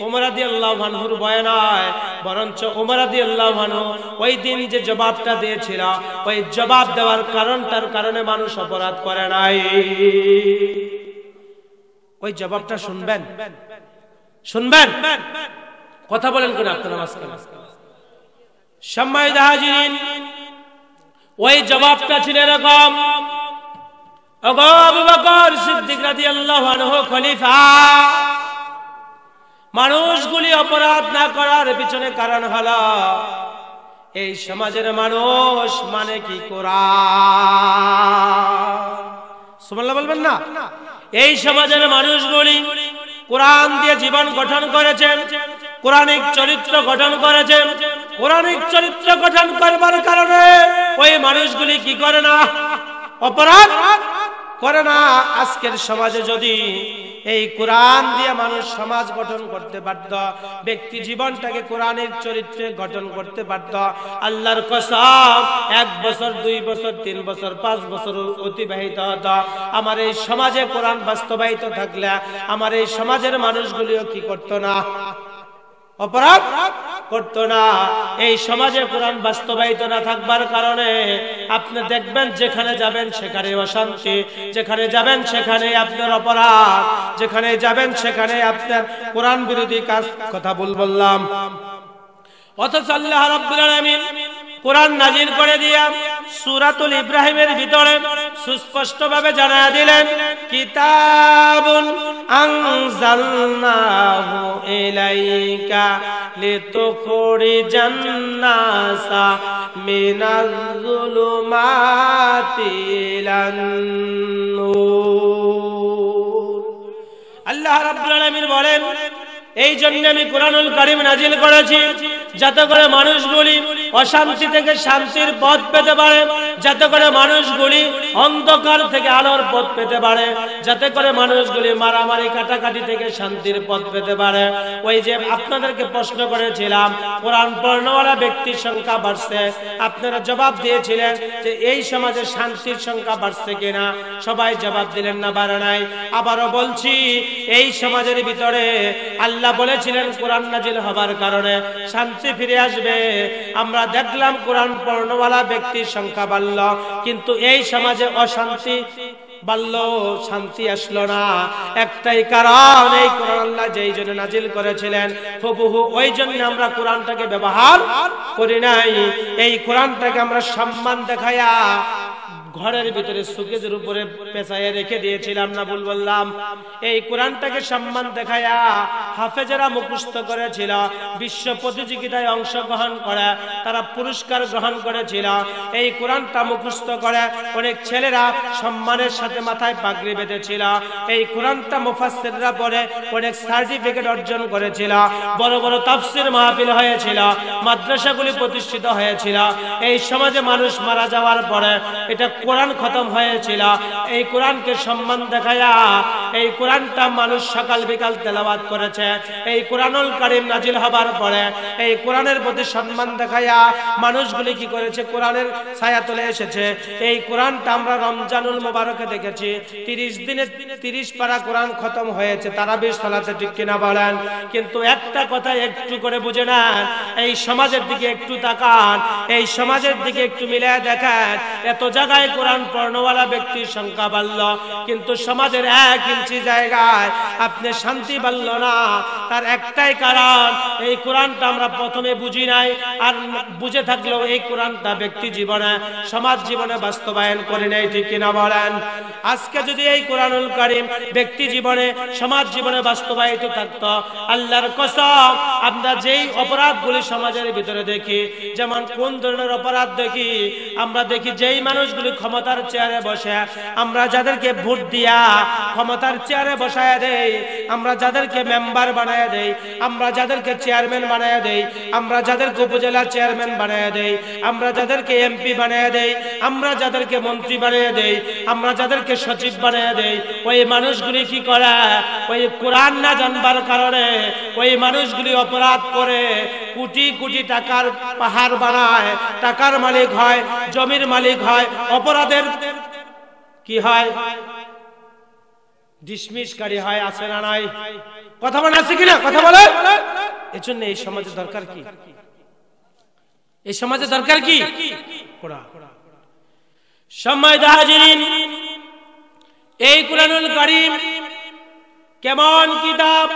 ওমর রাদিয়াল্লাহু আনহুর ভয় নয়, বরঞ্চ ওমর রাদিয়াল্লাহু আনহু ওই দিন যে জবাবটা দিয়েছিল, ওই জবাব দেওয়ার কারণটার কারণে মানুষ অপরাধ করে নাই। ওই জবাবটা শুনবেন, শুনবেন, কথা বলেন কোন আপনারা মাঝখানে? সম্মানিত হাজিরিন, ওই জবাবটা ছিল এরকম, ওগো আবু বকর সিদ্দিক রাদিয়াল্লাহু আনহু খলিফা, মানুষগুলি অপরাধ না করার পিছনে কারণ হলো এই সমাজের মানুষ মানে কি কোরআন। সুবহানাল্লাহ বলবেন না? এই সমাজের মানুষগুলি কোরআন দিয়ে জীবন গঠন করেছেন, কোরআনিক চরিত্র গঠন করেছেন। কোরআনিক চরিত্র গঠন করবার কারণে ওই মানুষগুলি কি করে না, অপরাধ করে না। আজকের সমাজে যদি এই কোরআন দিয়ে মানুষ সমাজ গঠন করতে পারত, ব্যক্তি জীবনটাকে কোরআনের চরিত্রে গঠন করতে পারত, আল্লাহর কসম 1 বছর 2 বছর 3 বছর 5 বছর অতিবাহিত হতো, আমার এই সমাজে কোরআন বাস্তবায়িত থাকলে আমার এই সমাজের মানুষগুলিও কি করতো না, অপরাধ করতো না। এই সমাজে কোরআন বাস্তবায়িত না থাকবার কারণে আপনি দেখবেন যেখানে যাবেন সেখানে অশান্তি, যেখানে যাবেন সেখানে আপনার অপরাধ, যেখানে যাবেন সেখানে আপনার কোরআন বিরোধী কাজ। কথা বললাম। অথচ আল্লাহ রাব্বুল আলামিন কোরআন নাজিল করে দিয়া সূরাতুল ইব্রাহিমের ভিতরে সুস্পষ্ট ভাবে জানায়া দিলেন, কিতাবুন আনজালনাহু ইলাইকা লিতুখরিজান নাসা মিনাজ যুলুমাতি ইলান নূর। আল্লাহ রাব্বুল আলামিন বলেন, এই জন্য আমি কোরআনুল কারীম নাজিল করেছি যাতে করে মানুষগুলি অশান্তি থেকে শান্তির পথ পেতে পারে, যাতে করে মানুষগুলি অন্ধকার থেকে আলোর পথ পেতে পারে, যাতে করে মানুষগুলি মারামারি কাটাকাটি থেকে শান্তির পথ পেতে পারে। ওই যে আপনাদেরকে প্রশ্ন করেছিলাম কোরআন পড়নেওয়ালা ব্যক্তির সংখ্যা বাড়ছে, আপনারা জবাব দিয়েছিলেন যে এই সমাজে শান্তির সংখ্যা বাড়ছে কিনা, সবাই জবাব দিলেন না, বাড়ে নাই। আবারও বলছি, এই সমাজের ভিতরে আল্লাহ বলেছিলেন কোরআন নাজিল হবার কারণে শান্তি ফিরে আসবে। আমরা দেখলাম কোরআন পড়নেওয়ালা ব্যক্তির সংখ্যা বাড়ল, কিন্তু এই সমাজে অশান্তি বাড়লো, শান্তি আসলো না। একটাই কারণ, এই কোরআন আল্লাহ যেই জন্য নাজিল করেছিলেন হুবহু ওই জন্য আমরা কোরআনটাকে ব্যবহার করি নাই। এই কোরআনটাকে আমরা সম্মান দেখায়া ঘরের ভিতরে সুকেজের উপরে পেঁচাইয়ে রেখে দিয়েছিলাম, না ভুল বললাম? এই কোরআনটাকে সম্মান দেখায়া হাফেজেরা মুখস্থ করেছিল, বিশ্ব প্রতিযোগিতায় অংশগ্রহণ করে তারা পুরস্কার গ্রহণ করেছিল। এই কোরআনটা মুখস্থ করে অনেক ছেলেরা সম্মানের সাথে মাথায় পাগড়ি বেঁধেছিল। এই কোরআনটা মুফাসসিররা পড়ে অনেক সার্টিফিকেট অর্জন করেছিল। বড় বড় তাফসীর মাহফিল হয়েছিল, মাদ্রাসাগুলি প্রতিষ্ঠিত হয়েছিল। এই সমাজে মানুষ মারা যাওয়ার পরে এটা কোরআন খতম হয়েছিল। এই কোরআনকে সম্মান দেখায়া এই কোরআনটা মানুষ সকাল বিকাল তেলাওয়াত করেছে। এই কোরআনুল কারীম নাজিল হবার পরে এই কোরআনের প্রতি সম্মান দেখায়া মানুষগুলি কি করেছে? কোরআনের ছায়াতলে এসেছে। এই কোরআনটা আমরা রমজানুল মুবারকে দেখেছি 30 দিনে 30 পারা কোরআন খতম হয়েছে তারাবির সালাতে, ঠিক কিনা বলেন? কিন্তু একটা কথা একটু করে বুঝে নেন, এই সমাজের দিকে একটু তাকান, এই সমাজের দিকে একটু মিলিয়ে দেখেন। এত জায়গায় কোরআন পড়নেওয়ালা ব্যক্তির সংখ্যা বাড়ল, কিন্তু সমাজের 1 ইঞ্চি জায়গায় আপনি শান্তি বাড়ল না। তার একটাই কারণ, এই কোরআনটা আমরা প্রথমে বুঝি নাই, আর বুঝে থাকলেও এই কোরআনটা ব্যক্তি জীবনে সমাজ জীবনে বাস্তবায়ন করে নাই, ঠিক কিনা বলেন? আজকে যদি এই কোরআনুল কারীম ব্যক্তি জীবনে সমাজ জীবনে বাস্তবায়িত থাকতো, আল্লাহর কসম আমরা যেই অপরাধগুলি সমাজের ভিতরে দেখি, যেমন কোন ধরনের অপরাধ দেখি? আমরা দেখি যেই মানুষগুলি ক্ষমতার চেয়ারে বসে, আমরা যাদেরকে ভোট দিয়া ক্ষমতার চেয়ারে বসায় দেই, আমরা যাদেরকে মেম্বার বানায় দেই, আমরা যাদেরকে চেয়ারম্যান বানায় দেই, আমরা যাদেরকে উপজেলা চেয়ারম্যান বানায় দেই, আমরা যাদেরকে এমপি বানায় দেই, আমরা যাদেরকে মন্ত্রী বানায় দেই, আমরা যাদেরকে সচিব বানায় দেই, ওই মানুষগুলি কি করে? ওই কোরআন না জানবার কারণে ওই মানুষগুলি অপরাধ করে কোটি কোটি টাকার পাহাড় বানায়, টাকার মালিক হয়, জমির মালিক হয়, অপরাধের কি হয়? ডিসমিসকারী হয়, আছে না নাই? কথা বলে আছে কিনা? কথা বলে। এজন্য এই সমাজে দরকার কি? এই সমাজে দরকার কি? কোরআন। সম্মানিত হাজিরিন, এই কোরআনুল কারীম কেমন কিতাব?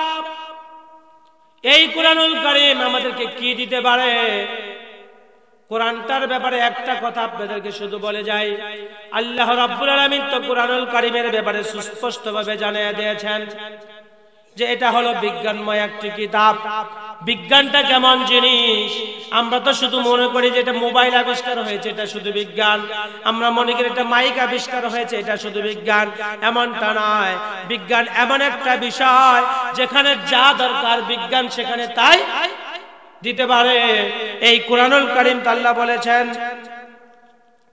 এই কোরআনুল কারীম আমাদেরকে কি দিতে পারে? কোরআনটার ব্যাপারে একটা কথা আপনাদেরকে শুধু বলে যাই, আল্লাহ রাব্বুল আলামিন তো কোরআনুল কারীমের ব্যাপারে সুস্পষ্টভাবে জানিয়ে দিয়েছেন যে এটা হলো বিজ্ঞানময় একটি কিতাব। বিজ্ঞানটা কেমন জিনিস? আমরা তো শুধু মনে করি যে এটা মোবাইল আবিষ্কার হয়েছে, এটা শুধু বিজ্ঞান। আমরা মনে করি এটা মাইক আবিষ্কার হয়েছে, এটা শুধু বিজ্ঞান। এমনটা নয়। বিজ্ঞান এমন একটা বিষয় যেখানে যা দরকার বিজ্ঞান সেখানে তাই দিতে পারে। এই কোরআনুল কারীম আল্লাহ বলেছেন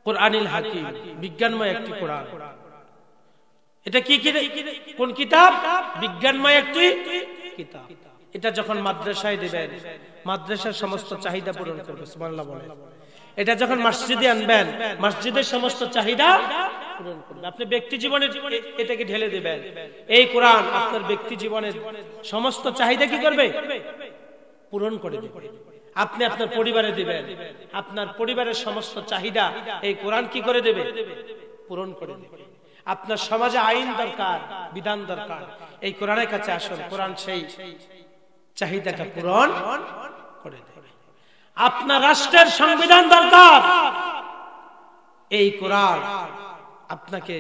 কোরআনিল হাকিম, বিজ্ঞানময় একটি কোরআন। এটা কি কোন কিতাব? বিজ্ঞানময় একটি কিতাব। এটা যখন মাদ্রাসায় দিবেন, মাদ্রাসার সমস্ত চাহিদা পূরণ করবে, সুবহানাল্লাহ বলে। এটা যখন মসজিদে আনবেন, মসজিদের সমস্ত চাহিদা পূরণ করবে। আপনি ব্যক্তি জীবনে এটাকে ঢেলে দিবেন, এই কোরআন আপনার ব্যক্তি জীবনের সমস্ত চাহিদা কি করবে? পূরণ করে দেবে। আপনি আপনার পরিবারে দিবেন, আপনার পরিবারের সমস্ত চাহিদা এই কোরআন কি করে দেবে? পূরণ করে দেবে। আপনার সমাজে আইন দরকার, বিধান দরকার, এই কোরআনের কাছে আসুন, কোরআন সেই চাহিদাটা পূরণ করে দেবে। আপনার রাষ্ট্রের সংবিধান দরকার, এই কোরআন আপনাকে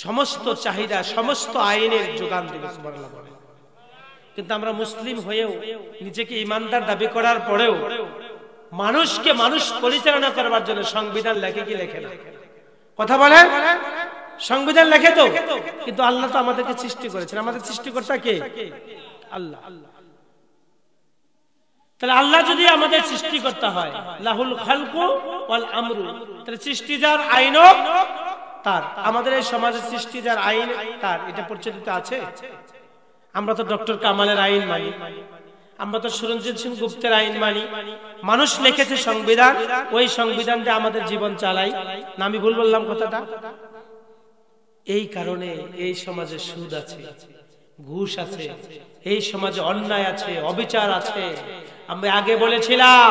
সমস্ত চাহিদা, সমস্ত আইনের যোগান দেবে, সুবহানাল্লাহ বলে। কিন্তু আমরা মুসলিম হয়েও নিজেকে ইমানদার দাবি করার পরেও মানুষকে মানুষ পরিচালনা করবার জন্য সংবিধান লেখে কি লেখে না? কথা বলেন। সংবিধান লেখে তো, কিন্তু আল্লাহ তো আমাদেরকে সৃষ্টি করেছেন। আমাদের সৃষ্টিকর্তা কে? আল্লাহ। তাহলে আল্লাহ যদি আমাদের সৃষ্টিকর্তা হয়, লাহুল খালকু ওয়াল আমরু, তাহলে সৃষ্টি যার, আইনও তার। আমাদের এই সমাজের সৃষ্টি যার, আইন তার, এটা পরিচিত আছে? আমরা তো ডক্টর কামালের আইন মানি, আমরা তো সুরঞ্জিত সিং গুপ্তের আইন মানি। মানুষ লিখেছে সংবিধান, ওই সংবিধান দিয়ে আমাদের জীবন চালাই না? আমি ভুল বললাম কথাটা? এই কারণে এই সমাজে সুদ আছে, ঘুষ আছে, এই সমাজে অন্যায় আছে, অবিচার আছে। আমি আগে বলেছিলাম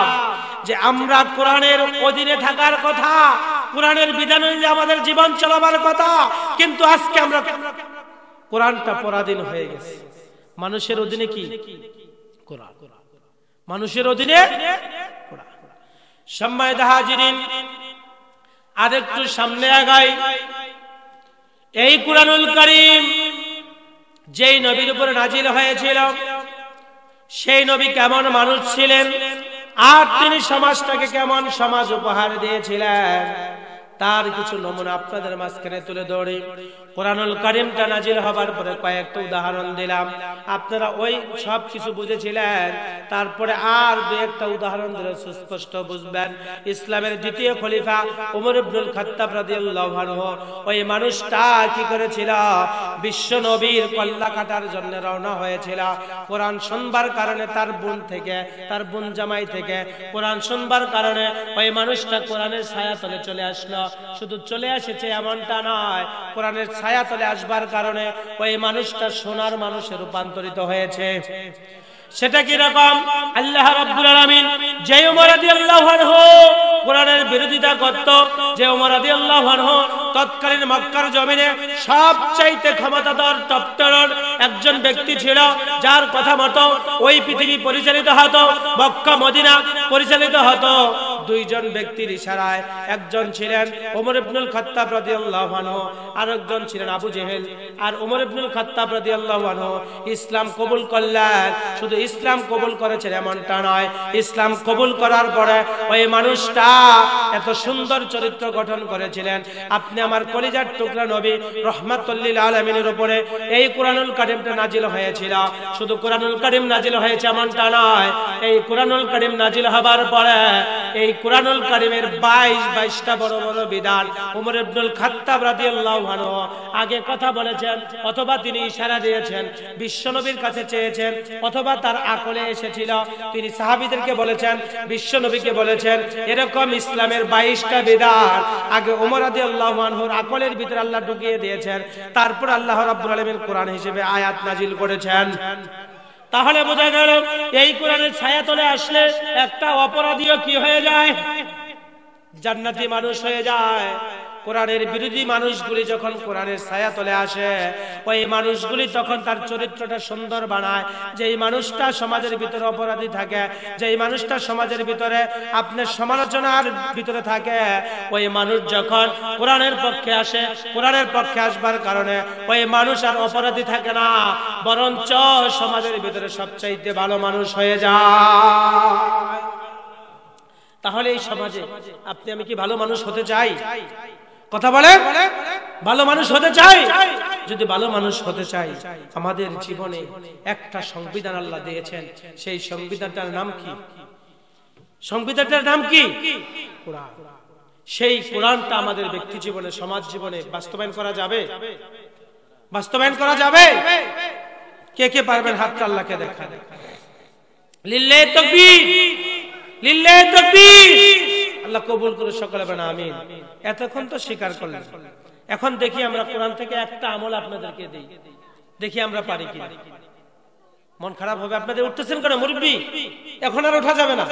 যে আমরা কোরআনের অধীনে থাকার কথা, কোরআনের বিধান অনুযায়ী আমাদের জীবন চলাবার কথা, কিন্তু আজকে আমরা কোরআনটা পরাধীন হয়ে গেছে। মানুষের অধীনে কি কোরআন, মানুষের অধীনে কোরআন। সম্মানিত হাজিরিন, আরেকটু সামনে আগাই। এই কুরআনুল কারীম যেই নবীর উপর নাজিল হয়েছিল, সেই নবী কেমন মানুষ ছিলেন আর তিনি সমাজটাকে কেমন সমাজ উপহার দিয়েছিলেন, তার কিছু নমুনা আপনাদের মাঝখানে তুলে ধরি। কুরআনুল কারীমটা নাজিল হবার পরে কয়েকটা উদাহরণ দিলাম, আপনারা ওই সব কিছু বুঝেছিলেন। তারপরে আর দুই একটা উদাহরণ দিলে সুস্পষ্ট বুঝবেন। ইসলামের দ্বিতীয় খলিফা ওমর ইবনুল খাত্তাব রাদিয়াল্লাহু আনহু, ওই মানুষটা কি করেছিল? বিশ্ব নবীর কল্লা কাটার জন্য রওনা হয়েছিল। কোরআন শুনবার কারণে তার বোন থেকে, তার বোন জামাই থেকে কোরআন শুনবার কারণে ওই মানুষটা কোরআনের ছায়াতলে চলে আসলো। শুধু চলে এসেছে এমনটা নয়, কোরআনের ছায়াতলে আসবার কারণে ওই মানুষটা সোনার মানুষে রূপান্তরিত হয়েছে। সেটা কি রকম? আল্লাহ রাব্বুল আলামিন যে ওমর রাদিয়াল্লাহু আনহু কোরআনের বিরোধিতা করত, যে ওমর রাদিয়াল্লাহু আনহু তৎকালীন মক্কার জমিনে সবচাইতে ক্ষমতাধর টপটরর একজন ব্যক্তি ছিল, যার কথা মতো ওই পৃথিবী পরিচালিত হতো, মক্কা মদিনা পরিচালিত হতো দুইজন ব্যক্তির ইশারায়। একজন ছিলেন ওমর ইবনুল খাত্তাব রাদিয়াল্লাহু আনহু, আর একজন ছিলেন আবু জেহেল। আর ওমর ইবনুল খাত্তাব রাদিয়াল্লাহু আনহু ইসলাম কবুল করলেন। শুধু ইসলাম কবুল করেছেন এমনটা নয়, ইসলাম কবুল করার পরে ওই মানুষটা এত সুন্দর চরিত্র গঠন করেছিলেন। আপনি আমার কলিজার টুকরা নবী রাহমাতুল লিল আলামিনের উপরে এই কুরআনুল কারীমটা নাজিল হয়েছিল। শুধু কুরআনুল কারীম নাজিল হয়েছে এমনটা নয়, এই কুরআনুল কারীম নাজিল হবার পরে এই কুরআনুল কারীমের 22টা বড় বড় বিধান ওমর ইবনুল খাত্তাব রাদিয়াল্লাহু আনহু আগে কথা বলেছেন, অথবা তিনি ইশারা দিয়েছেন, বিশ্বনবীর কাছে চেয়েছেন, অথবা তার আকলে এসেছিল। তিনি সাহাবীদেরকে বলেছেন, বিশ্বনবীকে বলেছেন। এরকম ইসলামের 22টা বিধান আগে ওমর রাদিয়াল্লাহু আনহুর আকলের ভিতরে আল্লাহ ঢুকিয়ে দিয়েছেন। তারপর আল্লাহ রাব্বুল আলামিন কোরআন হিসেবে আয়াত নাজিল করেছেন। তাহলে বোঝা গেল এই কোরআনের ছায়াতলে আসলে একটা অপরাধীও কি হয়ে যায়? জান্নাতি মানুষ হয়ে যায়। কোরআনের বিরোধী মানুষগুলি যখন কোরআনের ছায়াতলে আসে, ওই মানুষগুলি তখন তার চরিত্রটা সুন্দর বানায়। যেই মানুষটা সমাজের ভিতরে অপরাধী থাকে, যেই মানুষটা সমাজের ভিতরে আপনার সমালোচনার ভিতরে থাকে, ওই মানুষ যখন কোরআনের পক্ষে আসে, কোরআনের পক্ষে আসবার কারণে ওই মানুষ আর অপরাধী থাকে না, বরঞ্চ সমাজের ভিতরে সবচাইতে ভালো মানুষ হয়ে যায়। তাহলে এই সমাজে আপনি আমি কি ভালো মানুষ হতে চাই? কথা বলে ভালো মানুষ হতে চাই? যদি ভালো মানুষ হতে চাই, আমাদের জীবনে একটা সংবিধান আল্লাহ দিয়েছেন। সেই সংবিধানটার নাম কি? সংবিধানটার নাম কি? কোরআন। সেই কোরআনটা আমাদের ব্যক্তি জীবনে, সমাজ জীবনে বাস্তবায়ন করা যাবে? বাস্তবায়ন করা যাবে? কে কে পারবেন হাতটা আল্লাহকে দেখান। লিল্লাহি তাকবীর, লিল্লাহি তাকবীর। আল্লাহ কবুল করে সকলে বলেন আমিন। এতক্ষণ তো স্বীকার করলেন, এখন দেখি আমরা কোরআন থেকে একটা আমল আপনাদেরকে দেই, দেখি আমরা পারি কি। মন খারাপ হবে আপনাদের, উঠতেছেন কেন মুরব্বি? এখন আর ওঠা যাবে না।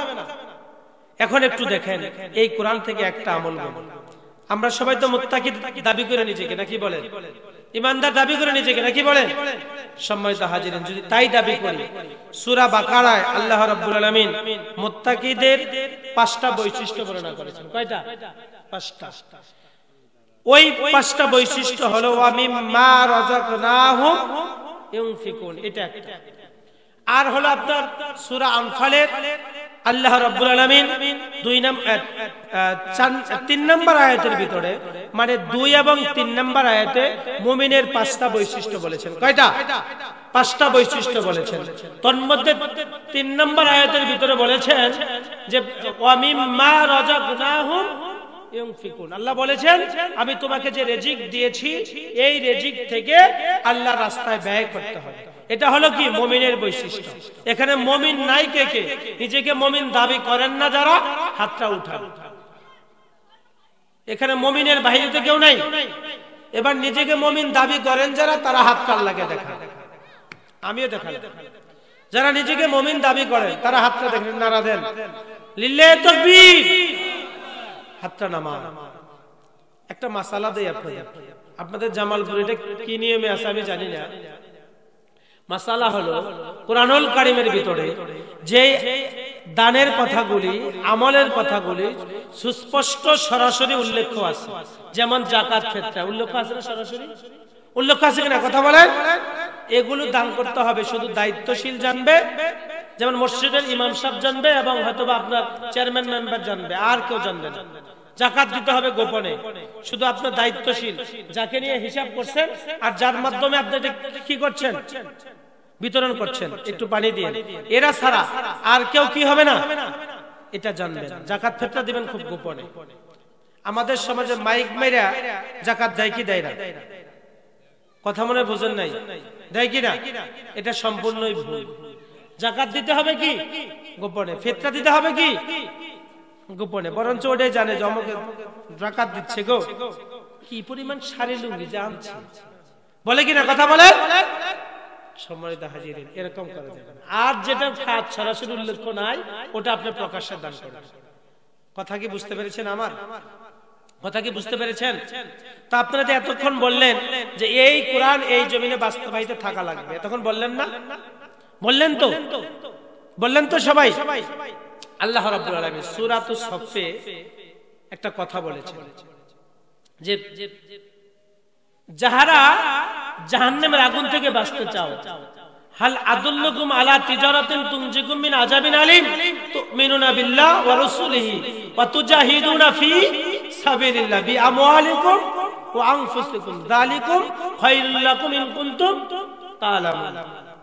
এখন একটু দেখেন এই কোরআন থেকে একটা আমল বলুন। আমরা সবাই তো মুত্তাকি দাবি করে নিজেকে, নাকি বলেন? ইমানদার দাবি করে নিজেকে, নাকি বলেন? সম্মানিত হাজিরিন, যদি তাই দাবি করি, সূরা বাকারায় আল্লাহ রাব্বুল আলামিন মুত্তাকিদের 5টা বৈশিষ্ট্য বর্ণনা করেছেন। কয়টা? 5টা। ওই 5টা বৈশিষ্ট্য হলো ওয়া মিম্মা রাযাকনাহুম ইউনফিকুন, এটা একটা। আর হলো আপনার সূরা আনফালের আল্লাহ রাব্বুল আলামিন 3 নম্বর আয়াতের ভিতরে, মানে 2 এবং 3 নম্বর আয়াতে মুমিনের 5টা বৈশিষ্ট্য বলেছেন। কয়টা? 5টা বৈশিষ্ট্য বলেছেন। তন্মধ্যে 3 নম্বর আয়াতের ভিতরে বলেছেন যে ওয়া মিম্মা রাযাকনাহুম ইউনফিকুন। আল্লাহ বলেছেন আমি তোমাকে যে রিজিক দিয়েছি, এই রিজিক থেকে আল্লাহর রাস্তায় ব্যয় করতে হবে। এটা হলো কি? মুমিনের বৈশিষ্ট্য। এখানে মুমিন নাই কে কে? নিজেকে মুমিন দাবি করেন না যারা, হাতটা উঠান। এখানে মুমিনের বাহিরে কেউ নাই। এবার নিজেকে মুমিন দাবি করেন যারা, তারা হাতটা আল্লাহকে দেখান। আমিও দেখাই। যারা নিজেকে মুমিন দাবি করেন তারা হাতটা দেখেন, নারা দেন, লিল্লাহি তাকবীর, হাতটা নামান। একটা মাসালা দেই আপনাদের জামালপুর এটা কি নিয়মে আছে আমি জানি না। মাসালা হলো কুরআনুল কারীমের ভিতরে যে দানের কথাগুলি, আমলের কথাগুলি সুস্পষ্ট সরাসরি উল্লেখ আছে, যেমন যাকাত ফিতরা উল্লেখ আছে না, সরাসরি উল্লেখ আছে কিনা কথা বলেন। এগুলো দান করতে হবে, শুধু দায়িত্বশীল জানবে, যেমন মসজিদের ইমাম সাহেব জানবে এবং হয়তোবা আপনার চেয়ারম্যান মেম্বার জানবে, আর কেউ জানবে না। যাকাত দিতে হবে গোপনে, শুধু আপনার দায়িত্বশীল যাকে নিয়ে হিসাব করছেন আর যার মাধ্যমে আপনি কি করছেন, বিতরণ করছেন, একটু পানি দিয়ে, এরা ছাড়া আর কেউ কি হবে না এটা জানবেন। যাকাত ফিতরা দিবেন খুব গোপনে। আমাদের সমাজে মাইক মাইরা যাকাত দেয় কি দেয় না, কথা মনে বোঝেন নাই, দেয় কি না? এটা সম্পূর্ণই ভুল। যাকাত দিতে হবে কি গোপনে, ফিতরা দিতে হবে কি গোপনে, বরঞ্চ ওটাই জানে যে আমাকে যাকাত দিচ্ছে গো, কি পরিমাণ শাড়ি লুঙ্গি জানছে, বলে কিনা কথা বলে। সম্মানিত হাজিরিন, এরকম করা যাবে না। আর যেটা খাত সরাসরি উল্লেখ নাই ওটা আপনি প্রকাশ্যে দান করবেন। কথা কি বুঝতে পেরেছেন আমার কথা কি বুঝতে পেরেছেন? তো আপনারা যে এতক্ষণ বললেন যে এই কোরআন এই জমিনে বাস্তবায়িত থাকা লাগবে, তখন বললেন না, বললেন তো সবাই। আল্লাহ রাব্বুল আলামিন সূরাতুস সফে একটা কথা বলেছেন যে যাহারা জাহান্নামের আগুন থেকে বাঁচতে চাও, হাল আদুল্লুকুম আলা তিজারাতিন তুনজিকুম মিন আযাবিন আলিম তুমিনুনা বিল্লাহ ওয়া রাসূলিহি ওয়া তুজাহিদুনা ফি সাবিলিল্লাহ বিআমওয়ালিকুম ওয়া আনফুসিকুম যালিকুম খায়রুল লাকুম ইন কুনতুম তা'লামুন।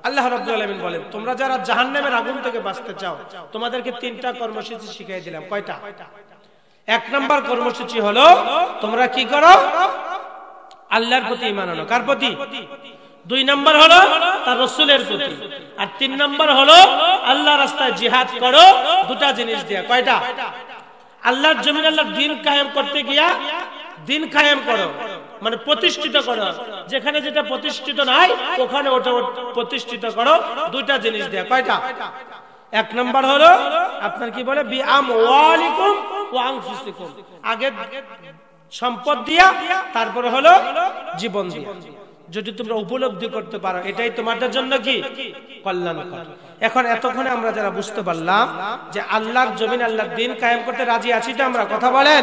আল্লাহ রাব্বুল আলামিন বলেন, তোমরা যারা জাহান্নামের আগুন থেকে বাঁচতে চাও তোমাদেরকে তিনটা কর্মসূচি শিখিয়ে দিলাম। কয়টা? এক নাম্বার কর্মসূচি হলো তোমরা কি করো, আল্লাহর প্রতি ঈমান আনো। কার প্রতি? দুই নাম্বার হলো তার রাসূলের প্রতি, আর তিন নাম্বার হলো আল্লাহর রাস্তায় জিহাদ করো। দুটা জিনিস দিয়া। কয়টা? আল্লাহর জমিন আল্লাহর দ্বীন কায়েম করতে গিয়া দ্বীন কায়েম করো, মানে প্রতিষ্ঠিত করো, যেখানে যেটা প্রতিষ্ঠিত নাই ওখানে ওটা প্রতিষ্ঠিত করো। দুইটা জিনিস দিয়া। কয়টা? এক নাম্বার হলো আপনার কি বলে বিআমওয়ালিকুম ওয়া আনফুসিকুম, আগে সম্পদ দিয়া, তারপরে হলো জীবন দিয়া। যদি তোমরা উপলব্ধি করতে পারো এটাই তোমাদের জন্য কি কল্যাণকর। এখন এতক্ষণে আমরা যারা বুঝতে পারলাম যে আল্লাহর জমিন আল্লাহর দ্বীন কায়েম করতে রাজি আছি তো আমরা, কথা বলেন।